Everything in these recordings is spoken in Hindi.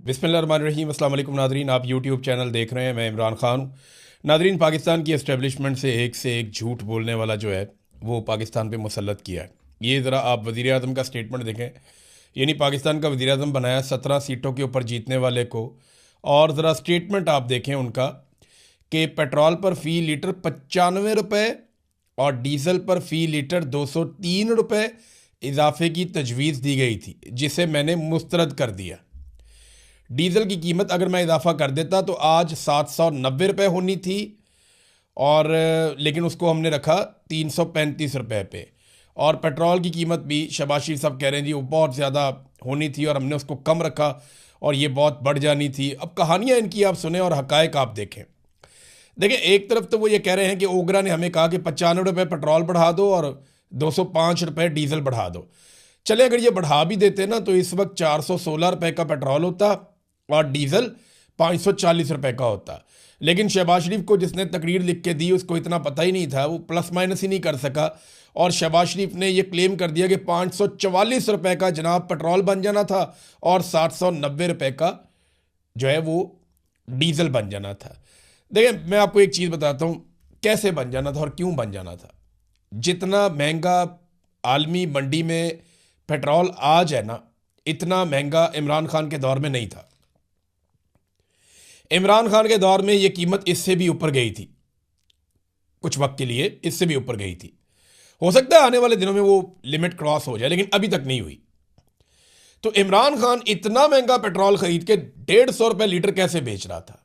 बिस्मिल्लाहिर्रहमानिर्रहीम। अस्सलाम वालेकुम नादरीन, आप यूट्यूब चैनल देख रहे हैं। मैं इमरान खान हूँ। नादरीन, पाकिस्तान की एस्टेब्लिशमेंट से एक झूठ बोलने वाला जो है वो पाकिस्तान पे मुसल्लत किया है। ये ज़रा आप वज़ीर आज़म का स्टेटमेंट देखें। यानी पाकिस्तान का वज़ीर आज़म बनाया 17 सीटों के ऊपर जीतने वाले को, और ज़रा स्टेटमेंट आप देखें उनका कि पेट्रोल पर फ़ी लीटर 95 रुपये और डीज़ल पर फ़ी लीटर 203 रुपये इजाफे की तजवीज़ दी गई थी, जिसे मैंने मुस्तरद कर दिया। डीज़ल की कीमत अगर मैं इजाफा कर देता तो आज 790 रुपये होनी थी, और लेकिन उसको हमने रखा 335 रुपये पे। और पेट्रोल की कीमत भी शहबाज शरीफ साहब कह रहे हैं जी वो बहुत ज़्यादा होनी थी और हमने उसको कम रखा और ये बहुत बढ़ जानी थी। अब कहानियाँ इनकी आप सुने और हकायक आप देखें। देखिए, एक तरफ तो वो ये कह रहे हैं कि ओगरा ने हमें कहा कि 95 रुपये पेट्रोल बढ़ा दो और 205 रुपये डीज़ल बढ़ा दो। चले, अगर ये बढ़ा भी देते ना तो इस वक्त 416 रुपये का पेट्रोल होता और डीज़ल 540 रुपये का होता। लेकिन शहबाज शरीफ को जिसने तकरीर लिख के दी उसको इतना पता ही नहीं था, वो प्लस माइनस ही नहीं कर सका, और शहबाज शरीफ ने ये क्लेम कर दिया कि 544 रुपये का जनाब पेट्रोल बन जाना था और 790 रुपये का जो है वो डीज़ल बन जाना था। देखिए, मैं आपको एक चीज़ बताता हूँ कैसे बन जाना था और क्यों बन जाना था। जितना महंगा आलमी मंडी में पेट्रोल आज है ना, इतना महंगा इमरान खान के दौर में नहीं था। इमरान खान के दौर में ये कीमत इससे भी ऊपर गई थी, कुछ वक्त के लिए इससे भी ऊपर गई थी। हो सकता है आने वाले दिनों में वो लिमिट क्रॉस हो जाए, लेकिन अभी तक नहीं हुई। तो इमरान खान इतना महंगा पेट्रोल खरीद के 150 रुपये लीटर कैसे बेच रहा था?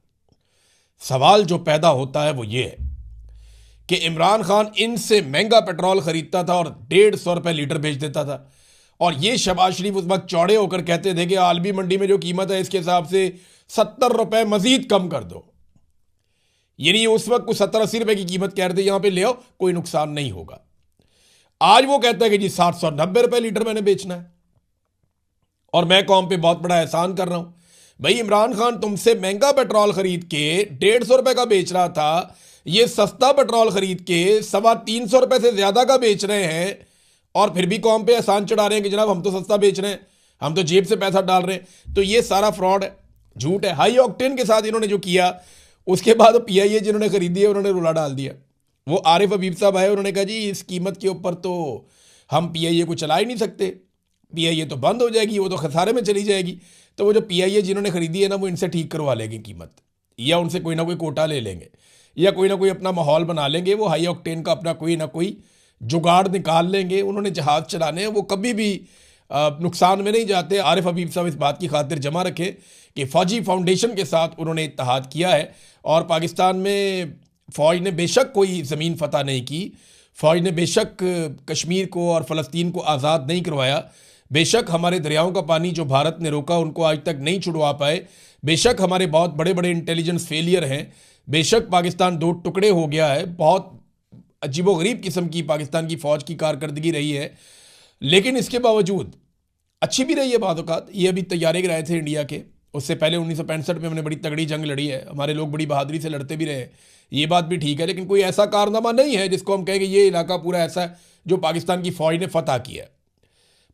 सवाल जो पैदा होता है वो ये है कि इमरान खान इनसे महंगा पेट्रोल खरीदता था और 150 रुपये लीटर बेच देता था, और ये शहबाज शरीफ उस वक्त चौड़े होकर कहते थे कि आलमी मंडी में जो कीमत है इसके हिसाब से 70 रुपये मजीद कम कर दो। यानी उस वक्त कुछ 70-80 रुपये की कीमत कह रहे थे, यहां पे ले आओ, कोई नुकसान नहीं होगा। आज वो कहता है कि जी 790 रुपये लीटर मैंने बेचना है और मैं कौम पे बहुत बड़ा एहसान कर रहा हूं। भाई, इमरान खान तुमसे महंगा पेट्रोल खरीद के 150 रुपये का बेच रहा था, ये सस्ता पेट्रोल खरीद के 350 रुपये से ज्यादा का बेच रहे हैं, और फिर भी कौम पे एहसान चढ़ा रहे हैं कि जनाब हम तो सस्ता बेच रहे हैं, हम तो जेब से पैसा डाल रहे हैं। तो ये सारा फ्रॉड है, झूठ है। हाई ऑक्टेन के साथ इन्होंने जो किया, उसके बाद PIA जिन्होंने खरीदी है उन्होंने रुला डाल दिया। वो आरिफ हबीब साहब आए, उन्होंने कहा जी इस कीमत के ऊपर तो हम PIA को चला ही नहीं सकते, PIA तो बंद हो जाएगी, वो तो खसारे में चली जाएगी। तो वो जो PIA जिन्होंने खरीदी है ना, वो इनसे ठीक करवा लेंगे कीमत, या उनसे कोई ना कोई कोटा ले लेंगे, या कोई ना कोई अपना माहौल बना लेंगे। वो हाई ऑक्टेन का अपना कोई ना कोई जुगाड़ निकाल लेंगे। उन्होंने जहाज़ चलाने हैं, वो कभी भी नुकसान में नहीं जाते। आरिफ हबीब साहब इस बात की खातिर जमा रखें कि फ़ौजी फाउंडेशन के साथ उन्होंने इत्तेहाद किया है, और पाकिस्तान में फ़ौज ने बेशक कोई ज़मीन फ़तह नहीं की, फ़ौज ने बेशक कश्मीर को और फ़लस्तीन को आज़ाद नहीं करवाया, बेशक हमारे दरियाओं का पानी जो भारत ने रोका उनको आज तक नहीं छुड़वा पाए, बेशक हमारे बहुत बड़े बड़े इंटेलिजेंस फेलियर हैं, बेशक पाकिस्तान 2 टुकड़े हो गया है, बहुत अजीबोगरीब किस्म की पाकिस्तान की फ़ौज की कारकर्दगी रही है। लेकिन इसके बावजूद अच्छी भी रही है बाद औक़ात। ये अभी तैयारे गिराए थे इंडिया के, उससे पहले 1965 में हमने बड़ी तगड़ी जंग लड़ी है, हमारे लोग बड़ी बहादुरी से लड़ते भी रहे, ये बात भी ठीक है। लेकिन कोई ऐसा कारनामा नहीं है जिसको हम कहें कि ये इलाका पूरा ऐसा है जो पाकिस्तान की फ़ौज ने फतह किया है।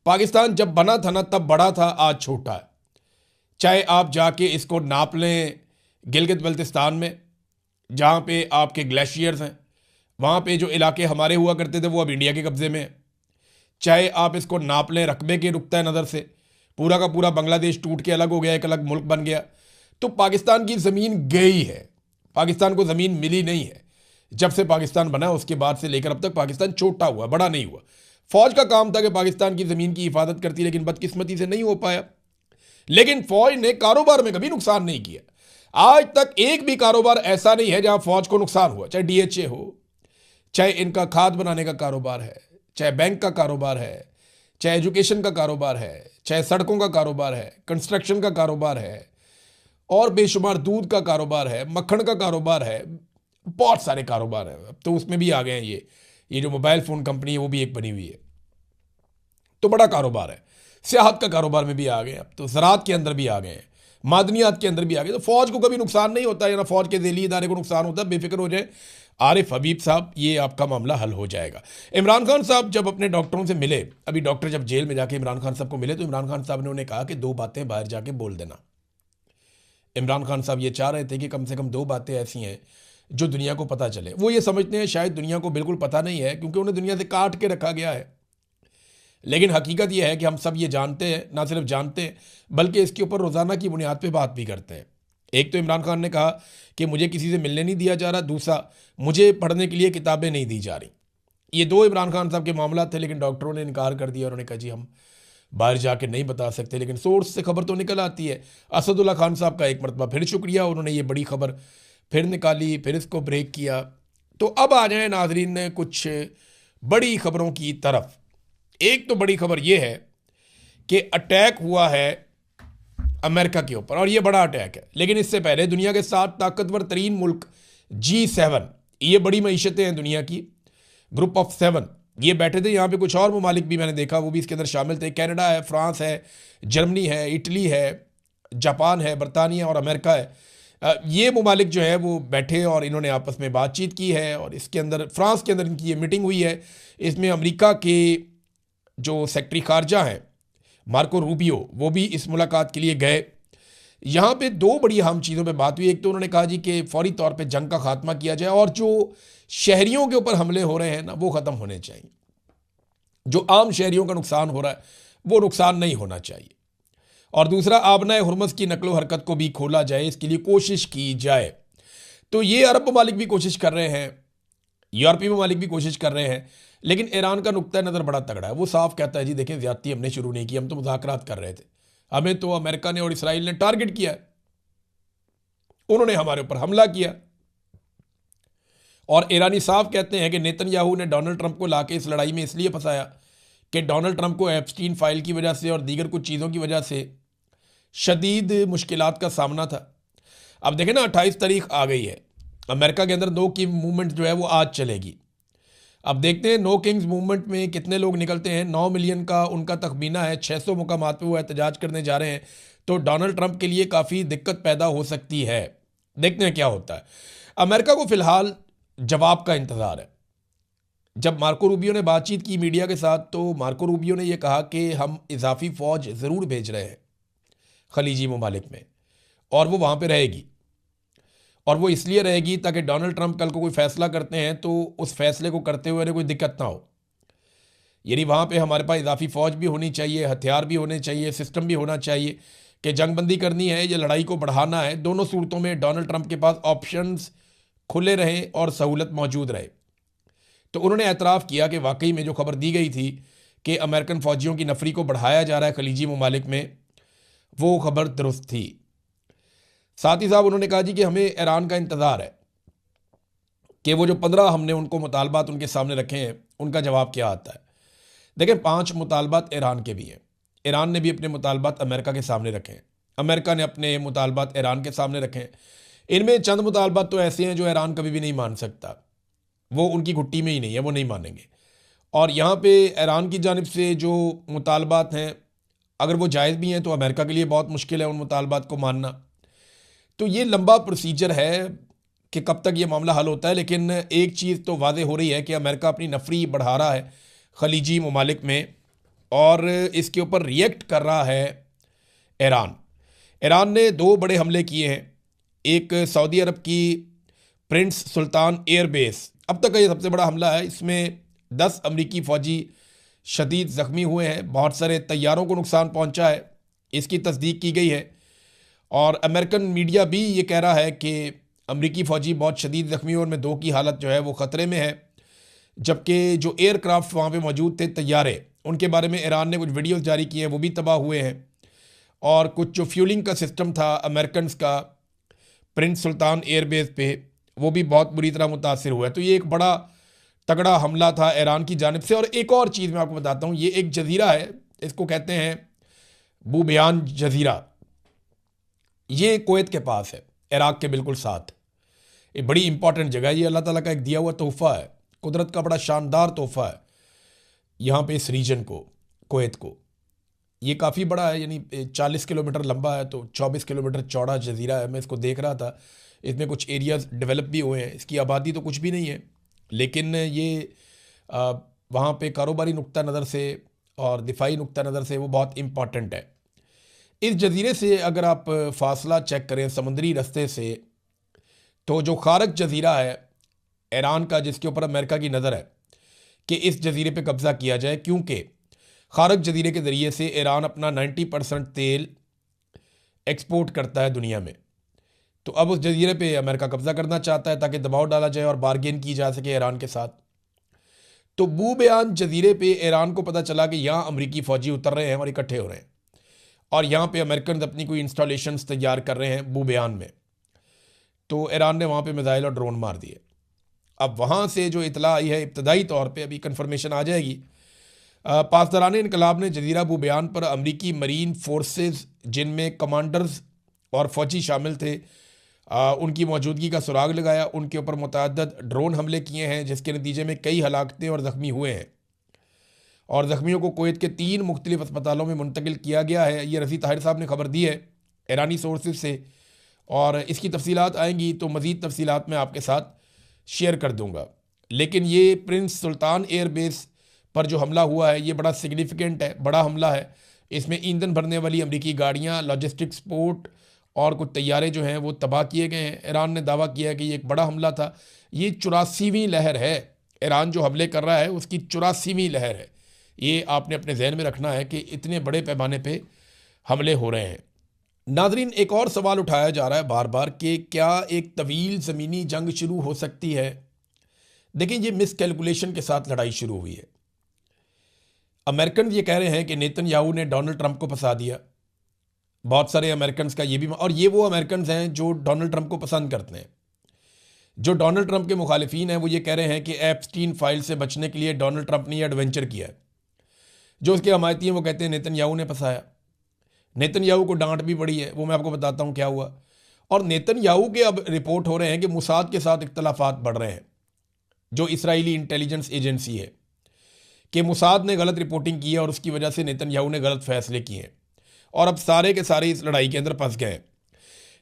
पाकिस्तान जब बना था ना तब बड़ा था, आज छोटा है। चाहे आप जाके इसको नाप लें गिलगित बल्तिस्तान में, जहाँ पे आपके ग्लेशियर्स हैं, वहाँ पे जो इलाके हमारे हुआ करते थे वो अब इंडिया के कब्ज़े में है। चाहे आप इसको नाप लें रकबे के नुक्ता नज़र से, पूरा का पूरा बांग्लादेश टूट के अलग हो गया, एक अलग मुल्क बन गया। तो पाकिस्तान की ज़मीन गई है, पाकिस्तान को ज़मीन मिली नहीं है। जब से पाकिस्तान बना उसके बाद से लेकर अब तक पाकिस्तान छोटा हुआ, बड़ा नहीं हुआ। फ़ौज का काम था कि पाकिस्तान की ज़मीन की हिफाजत करती, लेकिन बदकिस्मती से नहीं हो पाया। लेकिन फ़ौज ने कारोबार में कभी नुकसान नहीं किया। आज तक एक भी कारोबार ऐसा नहीं है जहाँ फ़ौज को नुकसान हुआ, चाहे DHA हो, चाहे इनका खाद बनाने का कारोबार है, चाहे बैंक का कारोबार है, चाहे एजुकेशन का कारोबार है, चाहे सड़कों का कारोबार है, कंस्ट्रक्शन का कारोबार है, और बेशुमार दूध का कारोबार है, मक्खन का कारोबार है, बहुत सारे कारोबार हैं। अब तो उसमें भी आ गए हैं, ये जो मोबाइल फ़ोन कंपनी है वो भी एक बनी हुई है, तो बड़ा कारोबार है। सियाहत का कारोबार में भी आ गए, अब तो ज़राअत के अंदर भी आ गए हैं, मादनियात के अंदर भी आ गए। तो फ़ौज को कभी नुकसान नहीं होता है, ना फ़ौज के ज़ेली इदारे को नुकसान होता है। बेफिक्र हो जाए आरिफ हबीब साहब, ये आपका मामला हल हो जाएगा। इमरान खान साहब जब अपने डॉक्टरों से मिले, अभी डॉक्टर जब जेल में जाके इमरान खान साहब को मिले, तो इमरान खान साहब ने उन्हें कहा कि 2 बातें बाहर जाके बोल देना। इमरान खान साहब ये चाह रहे थे कि कम से कम 2 बातें ऐसी हैं जो दुनिया को पता चले। वो ये समझते हैं शायद दुनिया को बिल्कुल पता नहीं है, क्योंकि उन्हें दुनिया से काट के रखा गया है। लेकिन हकीकत यह है कि हम सब ये जानते हैं, ना सिर्फ जानते हैं बल्कि इसके ऊपर रोज़ाना की बुनियाद पे बात भी करते हैं। एक तो इमरान खान ने कहा कि मुझे किसी से मिलने नहीं दिया जा रहा, दूसरा मुझे पढ़ने के लिए किताबें नहीं दी जा रही। ये 2 इमरान खान साहब के मामला थे, लेकिन डॉक्टरों ने इनकार कर दिया। उन्होंने कहा जी हम बाहर जाके नहीं बता सकते, लेकिन सोर्स से खबर तो निकल आती है। असदुल्ला खान साहब का एक मरतबा फिर शुक्रिया, उन्होंने ये बड़ी खबर फिर निकाली, फिर इसको ब्रेक किया। तो अब आ जाए नाजरीन कुछ बड़ी खबरों की तरफ। एक तो बड़ी खबर यह है कि अटैक हुआ है अमेरिका के ऊपर, और ये बड़ा अटैक है। लेकिन इससे पहले दुनिया के 7 ताकतवर तरीन मुल्क G7, ये बड़ी मईशतें हैं दुनिया की, ग्रुप ऑफ 7, ये बैठे थे। यहाँ पे कुछ और ममालिक भी मैंने देखा, वो भी इसके अंदर शामिल थे। कनाडा है, फ्रांस है, जर्मनी है, इटली है, जापान है, बरतानिया और अमेरिका है। ये ममालिक जो है वो बैठे और इन्होंने आपस में बातचीत की है। और इसके अंदर फ्रांस के अंदर इनकी ये मीटिंग हुई है। इसमें अमेरिका के जो सेक्रेटरी खारजा हैं मार्को रूबियो, वो भी इस मुलाकात के लिए गए। यहाँ पे 2 बड़ी अहम चीज़ों पे बात हुई। एक तो उन्होंने कहा जी कि फौरी तौर पे जंग का खात्मा किया जाए, और जो शहरियों के ऊपर हमले हो रहे हैं ना, वो ख़त्म होने चाहिए। जो आम शहरियों का नुकसान हो रहा है वो नुकसान नहीं होना चाहिए। और दूसरा, आबनाए हुर्मस की नकलो हरकत को भी खोला जाए, इसके लिए कोशिश की जाए। तो ये अरब ममालिक भी कोशिश कर रहे हैं, यूरोपीय ममालिक भी कोशिश कर रहे हैं। लेकिन ईरान का नुक्ता नज़र बड़ा तगड़ा है। वो साफ कहता है जी देखें, ज़्यादती हमने शुरू नहीं की, हम तो मुज़ाकरात कर रहे थे, हमें तो अमेरिका ने और इसराइल ने टारगेट किया है, उन्होंने हमारे ऊपर हमला किया। और ईरानी साफ कहते हैं कि नेतन्याहू ने डोनाल्ड ट्रंप को लाके इस लड़ाई में इसलिए फंसाया कि डोनाल्ड ट्रंप को एप्स्टीन फाइल की वजह से और दीगर कुछ चीज़ों की वजह से शदीद मुश्किलात का सामना था। अब देखें ना, 28 तारीख आ गई है, अमेरिका के अंदर नो किंग मूवमेंट जो है वो आज चलेगी। अब देखते हैं नो किंग्स मूवमेंट में कितने लोग निकलते हैं। 9 मिलियन का उनका तखमीना है, 600 मुकामात पे वो एहतजाज करने जा रहे हैं। तो डोनाल्ड ट्रंप के लिए काफ़ी दिक्कत पैदा हो सकती है। देखते हैं क्या होता है। अमेरिका को फ़िलहाल जवाब का इंतज़ार है। जब मार्को रूबियो ने बातचीत की मीडिया के साथ, तो मार्को रूबियो ने यह कहा कि हम इजाफी फ़ौज ज़रूर भेज रहे हैं खलीजी ममालिक में, और वो वहाँ पे रहेगी। और वो इसलिए रहेगी ताकि डोनाल्ड ट्रंप कल को कोई फ़ैसला करते हैं तो उस फैसले को करते हुए कोई दिक्कत ना हो। यानी वहाँ पे हमारे पास इजाफी फ़ौज भी होनी चाहिए, हथियार भी होने चाहिए, सिस्टम भी होना चाहिए कि जंगबंदी करनी है या लड़ाई को बढ़ाना है, दोनों सूरतों में डोनाल्ड ट्रंप के पास ऑप्शंस खुले रहें और सहूलत मौजूद रहे। तो उन्होंने एतराफ़ किया कि वाकई में जो खबर दी गई थी कि अमेरिकन फ़ौजियों की नफरी को बढ़ाया जा रहा है खलीजी ममालिक में, वो खबर दुरुस्त थी। साथ ही साहब उन्होंने कहा जी कि हमें ईरान का इंतज़ार है कि वो जो 15 हमने उनको मुतालबात उनके सामने रखे हैं, उनका जवाब क्या आता है। देखें, 5 मुतालबात ईरान के भी हैं। ईरान ने भी अपने मुतालबात अमेरिका के सामने रखे हैं, अमेरिका ने अपने मुतालबात ईरान के सामने रखे हैं। इनमें चंद मुतालबात तो ऐसे हैं जो ईरान कभी भी नहीं मान सकता, वो उनकी घुट्टी में ही नहीं है, वो नहीं मानेंगे। और यहाँ पे ईरान की जानिब से जो मुतालबात हैं, अगर वो जायज़ भी हैं तो अमेरिका के लिए बहुत मुश्किल है उन मुतालबात को मानना। तो ये लंबा प्रोसीजर है कि कब तक ये मामला हल होता है। लेकिन एक चीज़ तो वाज़ेह हो रही है कि अमेरिका अपनी नफरी बढ़ा रहा है खलीजी ममालिक में, और इसके ऊपर रिएक्ट कर रहा है ईरान। ईरान ने 2 बड़े हमले किए हैं। एक सऊदी अरब की प्रिंस सुल्तान एयरबेस, अब तक का ये सबसे बड़ा हमला है। इसमें 10 अमरीकी फ़ौजी शदीद ज़ख्मी हुए हैं, बहुत सारे तैयारों को नुकसान पहुंचा है, इसकी तस्दीक की गई है। और अमेरिकन मीडिया भी ये कह रहा है कि अमरीकी फ़ौजी बहुत शदीद ज़ख्मी और में 2 की हालत जो है वो ख़तरे में है। जबकि जो एयरक्राफ्ट वहाँ पे मौजूद थे, तैयारे, उनके बारे में ईरान ने कुछ वीडियोस जारी किए हैं, वो भी तबाह हुए हैं। और कुछ जो फ्यूलिंग का सिस्टम था अमेरिकन का प्रिंस सुल्तान एयरबेस पे, वो भी बहुत बुरी तरह मुतासिर हुआ है। तो ये एक बड़ा तगड़ा हमला था ईरान की जानिब से। और एक और चीज़ मैं आपको बताता हूँ, ये एक जजीरा है, इसको कहते हैं बुबियान जजीरा। ये कुवैत के पास है, इराक़ के बिल्कुल साथ। ये बड़ी इंपॉर्टेंट जगह है, ये अल्लाह ताला का एक दिया हुआ तोहफ़ा है, कुदरत का बड़ा शानदार तोहफ़ा है यहाँ पे इस रीजन को, कुवैत को। ये काफ़ी बड़ा है, यानी 40 किलोमीटर लंबा है, तो 24 किलोमीटर चौड़ा जजीरा है। मैं इसको देख रहा था, इसमें कुछ एरियाज़ डेवलप भी हुए हैं। इसकी आबादी तो कुछ भी नहीं है, लेकिन ये वहाँ पे कारोबारी नुक्ता नज़र से और दिफाई नुक्ता नज़र से वो बहुत इम्पॉर्टेंट है। इस जजीरे से अगर आप फासला चेक करें समुद्री रास्ते से, तो जो खारक जजीरा है ईरान का, जिसके ऊपर अमेरिका की नज़र है कि इस जजीरे पे कब्ज़ा किया जाए, क्योंकि खारक जजीरे के ज़रिए से ईरान अपना 90% तेल एक्सपोर्ट करता है दुनिया में। तो अब उस जजीरे पे अमेरिका कब्ज़ा करना चाहता है ताकि दबाव डाला जाए और बारगेन की जा सके ईरान के साथ। तो बू बयान जजीरे पे ईरान को पता चला कि यहाँ अमरीकी फ़ौजी उतर रहे हैं और इकट्ठे हो रहे हैं, और यहाँ पे अमेरिकन अपनी कोई इंस्टॉलेशंस तैयार कर रहे हैं बू बयान में। तो ईरान ने वहाँ पे मिसाइल और ड्रोन मार दिए। अब वहाँ से जो इतला आई है इब्तदाई तौर पे, अभी कन्फर्मेशन आ जाएगी, पासदारान इनकलाब ने जजीरा बू बयान पर अमरीकी मरीन फोर्सेस, जिनमें कमांडर्स और फ़ौजी शामिल थे, उनकी मौजूदगी का सुराग लगाया। उनके ऊपर मुतअद्दिद ड्रोन हमले किए हैं, जिसके नतीजे में कई हलाकतें और ज़ख्मी हुए हैं, और ज़ख्मियों को कुवैत के 3 मुख्तलिफ अस्पतालों में मुंतकिल किया गया है। ये रज़ी ताहिर साहब ने खबर दी है ईरानी सोर्सेज से, और इसकी तफसीलात आएंगी तो मज़ीद तफसीलात मैं आपके साथ शेयर कर दूंगा। लेकिन ये प्रिंस सुल्तान एयरबेस पर जो हमला हुआ है ये बड़ा सिग्निफिकेंट है, बड़ा हमला है। इसमें ईंधन भरने वाली अमरीकी गाड़ियाँ, लॉजिस्टिक्स पोर्ट और कुछ तैयारे जो हैं वो तबाह किए गए हैं। ईरान ने दावा किया कि ये एक बड़ा हमला था। ये 84वीं लहर है, ईरान जो हमले कर रहा है उसकी 84वीं लहर है। ये आपने अपने जहन में रखना है कि इतने बड़े पैमाने पे हमले हो रहे हैं। नाजरीन, एक और सवाल उठाया जा रहा है बार बार कि क्या एक तवील ज़मीनी जंग शुरू हो सकती है। देखिए, ये मिसकैलकुलेशन के साथ लड़ाई शुरू हुई है। अमेरिकन ये कह रहे हैं कि नेतन्याहू ने डोनाल्ड ट्रंप को फंसा दिया। बहुत सारे अमेरिकन का ये भी, और ये वो अमेरिकन हैं जो डोनाल्ड ट्रंप को पसंद करते हैं। जो डोनाल्ड ट्रंप के मुखालिफिन हैं वो ये कह रहे हैं कि एप्स्टीन फाइल से बचने के लिए डोनाल्ड ट्रंप ने ये एडवेंचर किया है। जो उसके हमायती हैं वो कहते हैं नेतन्याहू ने फंसाया। नेतन्याहू को डांट भी पड़ी है, वो मैं आपको बताता हूँ क्या हुआ। और नेतन्याहू के अब रिपोर्ट हो रहे हैं कि मुसाद के साथ इख्तलाफात बढ़ रहे हैं, जो इसराइली इंटेलिजेंस एजेंसी है, कि मुसाद ने गलत रिपोर्टिंग की है और उसकी वजह से नेतन्याहू ने गलत फैसले किए हैं, और अब सारे के सारे इस लड़ाई के अंदर फंस गए।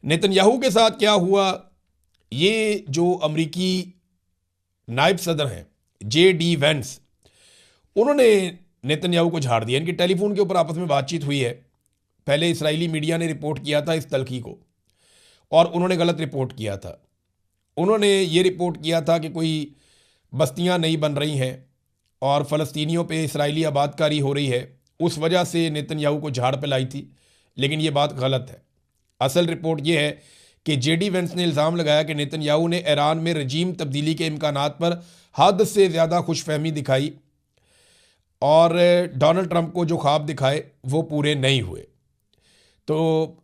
नेतन्याहू के साथ क्या हुआ, ये जो अमरीकी नायब सदर हैं JD वेंस, उन्होंने नेतन्याहू को झाड़ दिया। इनकी टेलीफोन के ऊपर आपस में बातचीत हुई है। पहले इसराइली मीडिया ने रिपोर्ट किया था इस तलखी को, और उन्होंने गलत रिपोर्ट किया था। उन्होंने ये रिपोर्ट किया था कि कोई बस्तियां नहीं बन रही हैं और फ़लस्तीनियों पे इसराइली आबादकारी हो रही है, उस वजह से नेतन्याहू को झाड़ पे लाई थी। लेकिन ये बात गलत है। असल रिपोर्ट ये है कि JD वेंस ने इल्ज़ाम लगाया कि नेतन्याहू ने ईरान में रजीम तब्दीली के इम्कानात पर हद से ज़्यादा खुशफहमी दिखाई, और डोनाल्ड ट्रंप को जो ख्वाब दिखाए वो पूरे नहीं हुए। तो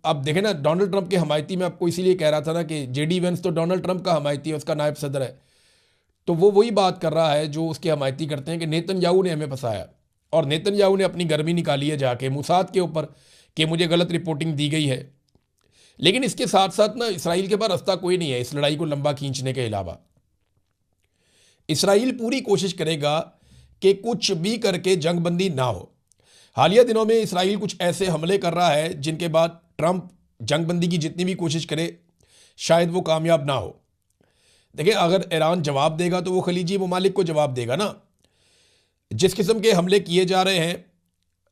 अब देखें ना, डोनाल्ड ट्रंप के हमायती, में आपको इसीलिए कह रहा था ना कि JD वेंस तो डोनाल्ड ट्रंप का हमायती है, उसका नायब सदर है। तो वो वही बात कर रहा है जो उसके हमायती करते हैं कि नेतन्याहू ने हमें फंसाया, और नेतन्याहू ने अपनी गर्मी निकाली है जाके मुसाद के ऊपर कि मुझे गलत रिपोर्टिंग दी गई है। लेकिन इसके साथ साथ ना इसराइल के पास रास्ता कोई नहीं है इस लड़ाई को लंबा खींचने के अलावा। इसराइल पूरी कोशिश करेगा कि कुछ भी करके जंगबंदी ना हो। हालिया दिनों में इसराइल कुछ ऐसे हमले कर रहा है जिनके बाद ट्रंप जंगबंदी की जितनी भी कोशिश करे शायद वो कामयाब ना हो। देखिए, अगर ईरान जवाब देगा तो वो खलीजी ममालिक को जवाब देगा ना। जिस किस्म के हमले किए जा रहे हैं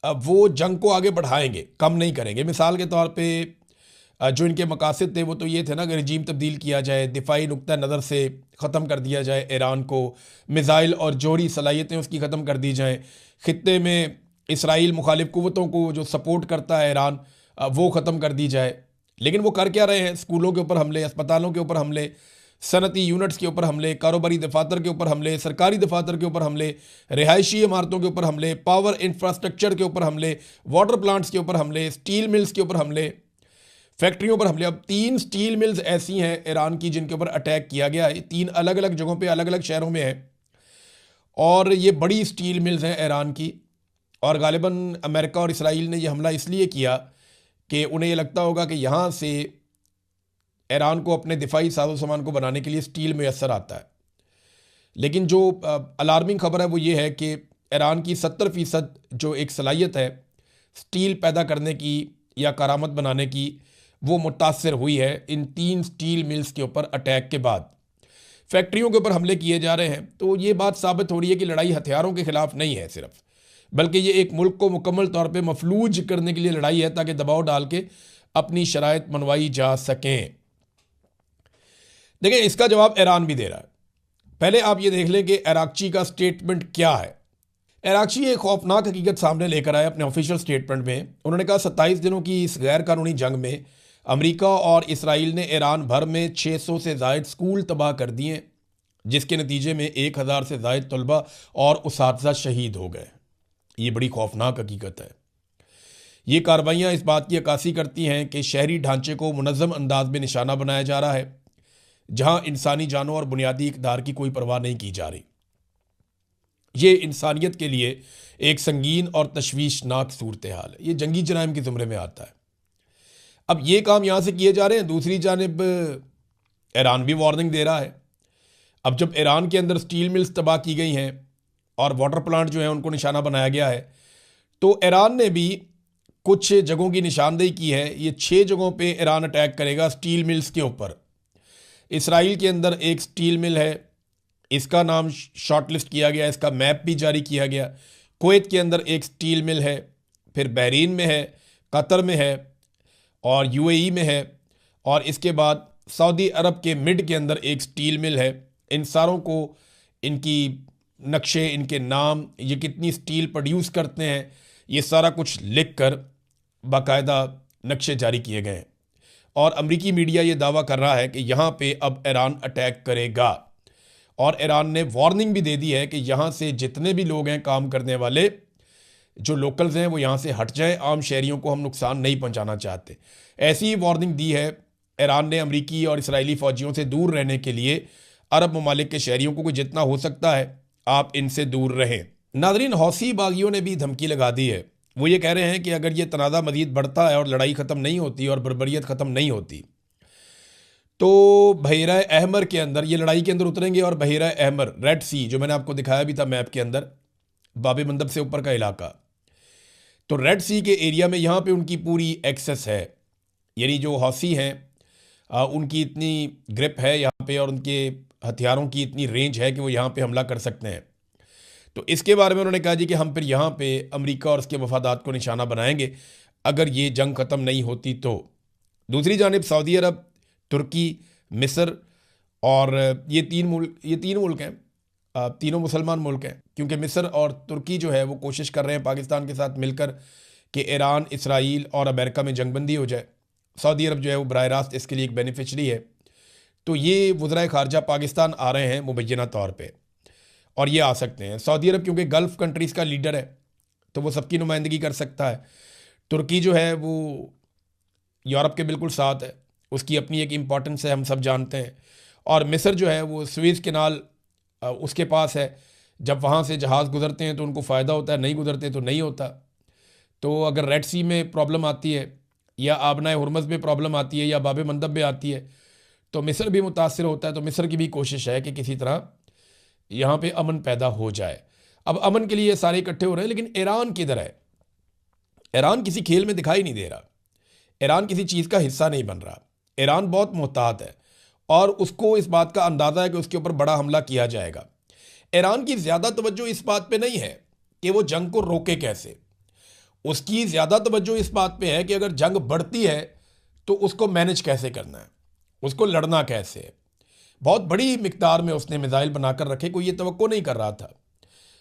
अब वो जंग को आगे बढ़ाएंगे, कम नहीं करेंगे। मिसाल के तौर पे जो इनके मकासद थे वो तो ये थे ना कि रजीम तब्दील किया जाए, दिफाई नुक्ता नज़र से ख़त्म कर दिया जाए ईरान को, मिसाइल और जौहरी सलाहियतें उसकी ख़त्म कर दी जाएँ, ख़ित्ते में इसराइल मुखालिफ क़ुव्वतों को जो सपोर्ट करता है ईरान वो ख़त्म कर दी जाए। लेकिन वो कर क्या रहे हैं? स्कूलों के ऊपर हमले, अस्पतालों के ऊपर हमले, सनती यूनिट्स के ऊपर हमले, कारोबारी दफातर के ऊपर हमले, सरकारी दफातर के ऊपर हमले, रिहायशी इमारतों के ऊपर हमले, पावर इंफ्रास्ट्रक्चर के ऊपर हमले, वाटर प्लांट्स के ऊपर हमले, स्टील मिल्स के ऊपर हमले, फैक्ट्रियों पर हमले। अब 3 स्टील मिल्स ऐसी हैं ईरान की जिनके ऊपर अटैक किया गया है। 3 अलग अलग जगहों पे, अलग अलग शहरों में है, और ये बड़ी स्टील मिल्स हैं ईरान की। और गालिबन अमेरिका और इसराइल ने यह हमला इसलिए किया कि उन्हें ये लगता होगा कि यहाँ से ईरान को अपने दिफाई साजो सामान को बनाने के लिए स्टील मैसर आता है। लेकिन जो अलार्मिंग खबर है वो ये है कि ईरान की 70% जो एक सलाहियत है स्टील पैदा करने की या करामत बनाने की, वो मुतासर हुई है इन 3 स्टील मिल्स के ऊपर अटैक के बाद। फैक्ट्रियों के ऊपर हमले किए जा रहे हैं। तो ये बात साबित हो रही है कि लड़ाई हथियारों के खिलाफ नहीं है सिर्फ, बल्कि ये एक मुल्क को मुकम्मल तौर पे मफलूज करने के लिए लड़ाई है, ताकि दबाव डाल के अपनी शराइत मनवाई जा सकें। देखिए, इसका जवाब ईरान भी दे रहा है। पहले आप ये देख लें कि अराक्ची का स्टेटमेंट क्या है। अराक्ची एक खौफनाक हकीकत सामने लेकर आए अपने ऑफिशियल स्टेटमेंट में। उन्होंने कहा 27 दिनों की इस गैर कानूनी जंग में अमेरिका और इसराइल ने ईरान भर में 600 से ज़ायद स्कूल तबाह कर दिए, जिसके नतीजे में 1000 से ज़ायद तलबा और उसातिज़ा शहीद हो गए। ये बड़ी खौफनाक हकीकत है। ये कार्रवाइयाँ इस बात की अक्कासी करती हैं कि शहरी ढांचे को मुनज़्ज़म अंदाज में निशाना बनाया जा रहा है, जहाँ इंसानी जानों और बुनियादी इक़दार की कोई परवाह नहीं की जा रही। ये इंसानियत के लिए एक संगीन और तशवीशनाक सूरत हाल है। ये जंगी जराइम के ज़ुमरे में आता है। अब ये काम यहाँ से किए जा रहे हैं, दूसरी जानिब ईरान भी वार्निंग दे रहा है। अब जब ईरान के अंदर स्टील मिल्स तबाह की गई हैं और वाटर प्लांट जो है उनको निशाना बनाया गया है, तो ईरान ने भी कुछ जगहों की निशानदेही की है। ये 6 जगहों पे ईरान अटैक करेगा स्टील मिल्स के ऊपर। इसराइल के अंदर एक स्टील मिल है, इसका नाम शॉर्टलिस्ट किया गया, इसका मैप भी जारी किया गया। कुवैत के अंदर एक स्टील मिल है, फिर बहरीन में है, कतर में है और यूएई में है, और इसके बाद सऊदी अरब के मिड के अंदर एक स्टील मिल है। इन सारों को इनकी नक्शे, इनके नाम, ये कितनी स्टील प्रोड्यूस करते हैं, ये सारा कुछ लिख कर बाकायदा नक्शे जारी किए गए हैं। और अमरीकी मीडिया ये दावा कर रहा है कि यहाँ पे अब ईरान अटैक करेगा, और ईरान ने वार्निंग भी दे दी है कि यहाँ से जितने भी लोग हैं काम करने वाले, जो लोकल्स हैं, वो यहाँ से हट जाएं। आम शहरियों को हम नुकसान नहीं पहुँचाना चाहते। ऐसी ही वार्निंग दी है ईरान ने अमरीकी और इसराइली फ़ौजियों से दूर रहने के लिए। अरब ममालिक के शहरियों को जितना हो सकता है आप इनसे दूर रहें। नाज़रीन, हौसी बागियों ने भी धमकी लगा दी है। वो ये कह रहे हैं कि अगर ये तनाज़ा मज़ीद बढ़ता है और लड़ाई ख़त्म नहीं होती और बर्बरियत ख़त्म नहीं होती, तो बहरा अहमर के अंदर ये लड़ाई के अंदर उतरेंगे। और बहरा अहमर, रेड सी, जो मैंने आपको दिखाया भी था मैप के अंदर, बाब मंदब से ऊपर का इलाका, तो रेड सी के एरिया में यहाँ पे उनकी पूरी एक्सेस है। यानी जो हौसी हैं उनकी इतनी ग्रिप है यहाँ पे, और उनके हथियारों की इतनी रेंज है कि वो यहाँ पे हमला कर सकते हैं। तो इसके बारे में उन्होंने कहा जी कि हम फिर यहाँ पे अमेरिका और उसके मफादात को निशाना बनाएंगे अगर ये जंग ख़त्म नहीं होती तो। दूसरी जानिब सऊदी अरब, तुर्की, मिस्र और ये तीन मुल्क हैं, तीनों मुसलमान मुल्क हैं, क्योंकि मिस्र और तुर्की जो है वो कोशिश कर रहे हैं पाकिस्तान के साथ मिलकर कि ईरान, इसराइल और अमेरिका में जंगबंदी हो जाए। सऊदी अरब जो है वो बराह रास्त इसके लिए एक बेनिफिशरी है। तो ये वज़राए ख़ारजा पाकिस्तान आ रहे हैं मुबैना तौर पे, और ये आ सकते हैं। सऊदी अरब क्योंकि गल्फ़ कंट्रीज़ का लीडर है तो वो सबकी नुमाइंदगी कर सकता है। तुर्की जो है वो यूरोप के बिल्कुल साथ है, उसकी अपनी एक इम्पॉर्टेंस है, हम सब जानते हैं। और मिस्र जो है वो स्वेज़ कैनाल उसके पास है। जब वहाँ से जहाज़ गुज़रते हैं तो उनको फ़ायदा होता है, नहीं गुज़रते तो नहीं होता। तो अगर रेड सी में प्रॉब्लम आती है, या आबनाए हुरमज़ में प्रॉब्लम आती है, या बाब मंदब में आती है, तो मिस्र भी मुतासिर होता है। तो मिस्र की भी कोशिश है कि किसी तरह यहाँ पे अमन पैदा हो जाए। अब अमन के लिए ये सारे इकट्ठे हो रहे हैं, लेकिन ईरान किधर है? ईरान किसी खेल में दिखाई नहीं दे रहा। ईरान किसी चीज़ का हिस्सा नहीं बन रहा। ईरान बहुत मोहतात है और उसको इस बात का अंदाज़ा है कि उसके ऊपर बड़ा हमला किया जाएगा। ईरान की ज़्यादा तवज्जो इस बात पे नहीं है कि वो जंग को रोके कैसे। उसकी ज़्यादा तवज्जो इस बात पे है कि अगर जंग बढ़ती है तो उसको मैनेज कैसे करना है, उसको लड़ना कैसे है। बहुत बड़ी मिकदार में उसने मिसाइल बनाकर रखे, कोई ये तवक्को नहीं कर रहा था।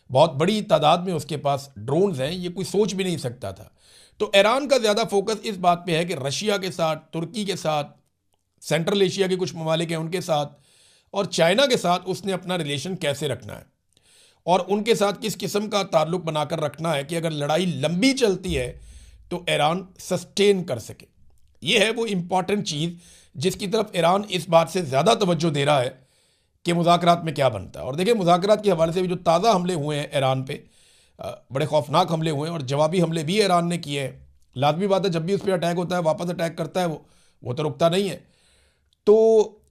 बहुत बड़ी तादाद में उसके पास ड्रोन्स हैं, ये कोई सोच भी नहीं सकता था। तो ईरान का ज़्यादा फोकस इस बात पे है कि रशिया के साथ, तुर्की के साथ, सेंट्रल एशिया के कुछ ममालिक हैं उनके साथ, और चाइना के साथ उसने अपना रिलेशन कैसे रखना है और उनके साथ किस किस्म का ताल्लुक़ बनाकर रखना है कि अगर लड़ाई लंबी चलती है तो ईरान सस्टेन कर सके। ये है वो इम्पॉर्टेंट चीज़ जिसकी तरफ ईरान इस बात से ज़्यादा तवज्जो दे रहा है कि मुज़ाकरात में क्या बनता है। और देखिए, मुज़ाकरात के हवाले से भी जो ताज़ा हमले हुए हैं ईरान पे, बड़े खौफनाक हमले हुए हैं और जवाबी हमले भी ईरान ने किए हैं। लाजमी बात है, जब भी उस पर अटैक होता है वापस अटैक करता है वो तो रुकता नहीं है। तो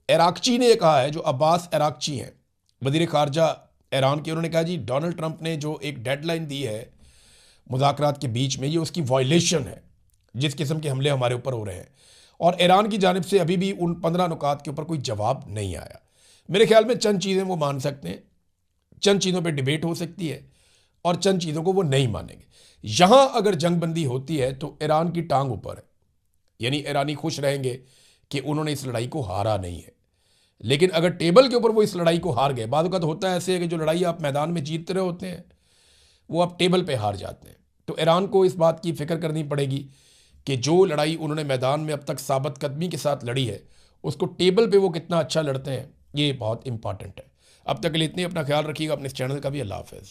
अराक्ची ने कहा है, जो अब्बास अराक्ची हैं वज़ीर ख़ारजा ईरान के, उन्होंने कहा जी डोनाल्ड ट्रंप ने जो एक डेडलाइन दी है मुज़ाकरात के बीच में, ये उसकी वायलेशन है जिस किस्म के हमले हमारे ऊपर हो रहे हैं। और ईरान की जानिब से अभी भी उन 15 नुकात के ऊपर कोई जवाब नहीं आया। मेरे ख्याल में चंद चीज़ें वो मान सकते हैं, चंद चीज़ों पे डिबेट हो सकती है, और चंद चीज़ों को वो नहीं मानेंगे। यहां अगर जंगबंदी होती है तो ईरान की टांग ऊपर है, यानी ईरानी खुश रहेंगे कि उन्होंने इस लड़ाई को हारा नहीं है। लेकिन अगर टेबल के ऊपर वो इस लड़ाई को हार गए, बाद वक़्त होता है ऐसे है कि जो लड़ाई आप मैदान में जीतते रहे होते हैं वो आप टेबल पे हार जाते हैं। तो ईरान को इस बात की फिक्र करनी पड़ेगी कि जो लड़ाई उन्होंने मैदान में अब तक साबित कदमी के साथ लड़ी है उसको टेबल पे वो कितना अच्छा लड़ते हैं, ये बहुत इंपॉर्टेंट है। अब तक के लिए इतनी, अपना ख्याल रखिएगा, अपने इस चैनल का भी। अल्लाह हाफ़िज़।